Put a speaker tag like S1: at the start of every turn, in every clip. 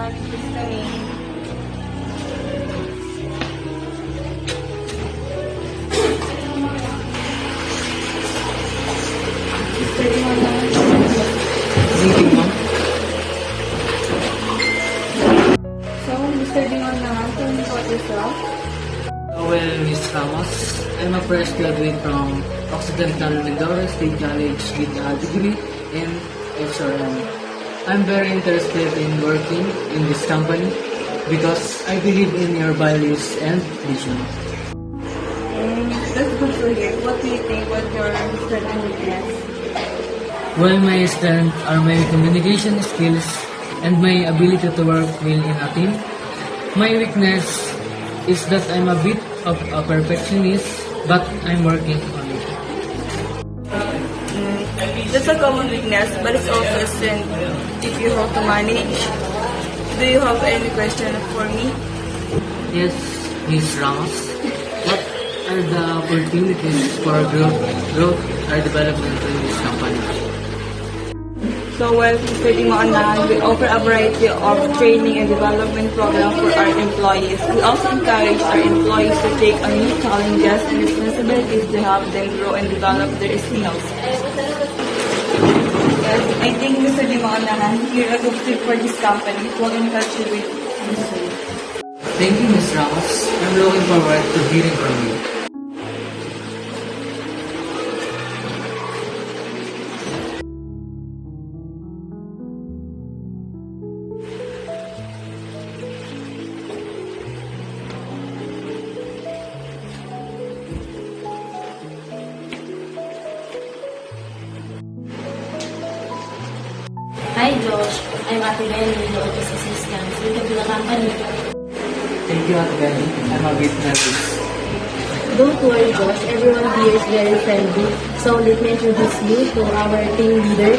S1: Please come in.
S2: Thank you, ma'am.
S1: So, Mr. Dingon naman, tell me about yourself.
S2: Well, Miss Ramos, I'm a fresh graduate from Occidental Mindoro State College with a degree in HRM. I'm very interested in working in this company because I believe in your values and vision.
S1: That's good to hear. What do you think was your strength and weakness?
S2: Well, my strengths are my communication skills and my ability to work well in a team. My weakness is that I'm a bit of a perfectionist, but I'm working on it.
S1: That's a common weakness, but it's also a strength if you have to manage. Do you have any question for me?
S2: Yes, Ms. Ramos. What are the opportunities for growth or development in this company?
S1: So, well, Mr. Dingonan, we offer a variety of training and development programs for our employees. We also encourage our employees to take on new challenges and responsibilities to help them grow and develop their skills. Yes, I think Mr. Dingonan, you're a good fit for this company. We'll in touch with you soon.
S2: Thank you, Ms. Ramos. I'm looking forward to hearing from you.
S3: Hi Josh, I'm Ate Benny, the office assistant. Welcome to the company.
S2: Thank you, Ate Benny. I'm a bit nervous.
S3: Don't worry Josh, everyone here is very friendly. So let me introduce you to our team leader.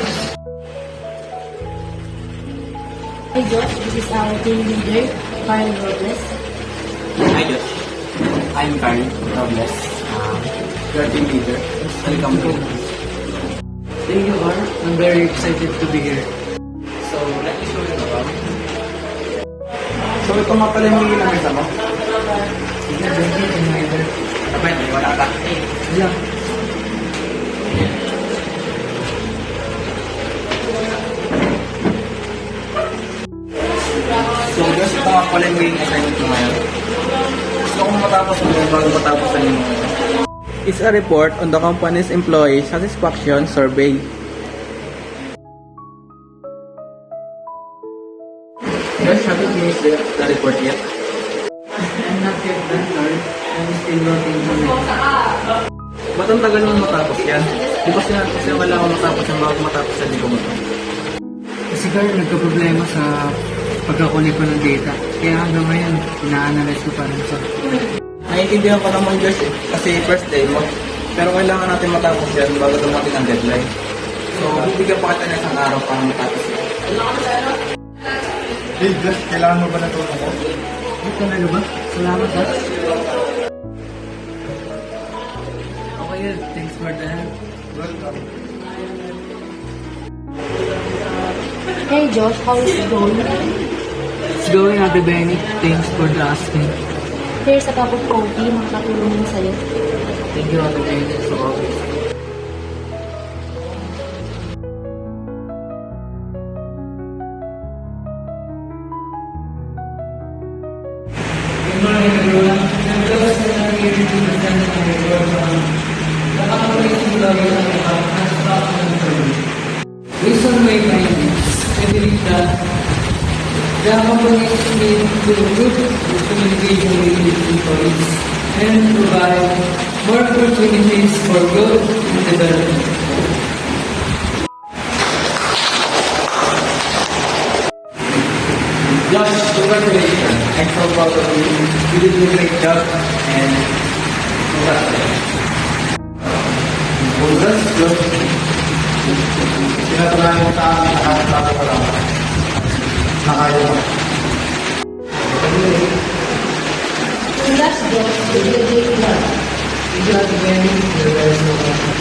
S3: Hi Josh, this is our team leader, Karen Robles.
S4: Hi Josh, I'm Karen Robles, your team leader. Welcome to.
S2: Thank you, Ar. I'm very excited to be here.
S4: So, let me show you around. So, ito nga pala yung ginamit mo?
S2: Sige, thank you, team leader.
S4: Kapag, wala ka.
S2: Yeah.
S4: So, Josh, ito nga pala yung assignment mo ngayon. Gusto kong matapos mo bago matapos sa inyo. It's a report on the company's employee satisfaction survey. Josh, have you finished the report yet?
S2: I'm not yet done, Ar. I'm still working on it.
S4: Ba't ang tagal nyo matapos yan? Di ba kasi wala akong matapos yung bago matapos sa libo mo to?
S2: Kasi Carl, nagka-problema sa pagkakunik ko ng data. Kaya hanggang ngayon, ina-analyze ko pa rin siya.
S4: Naiintindihan ko naman Josh kasi first day mo. Pero kailangan natin matapos yan bago dumating ang deadline. So, bibigyan pa kita ng isang araw para matapos yan.
S5: Hey, Josh, kailangan mo ba na tulong ko?
S2: Ay, talaga ba? Salamat, ha? Okay, thanks for the help.
S5: Welcome.
S3: Hey Josh, how is it going?
S2: It's going, Ate Benny. Thanks for the asking.
S3: Here's a cup of coffee, makakatulong yun sa'yo.
S2: Thank you, Ate Benny, for always. Good morning, everyone. I'm Josh, and I'm here to present my report on the company's employees and satisfaction survey. Based on my findings, I believe that the company's need to improve its communication with its employees and provide more opportunities for growth and development.
S4: Josh, congratulations. I'm so proud of you. You did a great job and congratulations.
S5: Congrats, Josh. Pinatunayan mo sa amin na kahit pa lang. Nakaya mo.
S3: Congrats Josh, you did a great job.
S2: Thank you, Ate Benny. You're very welcome.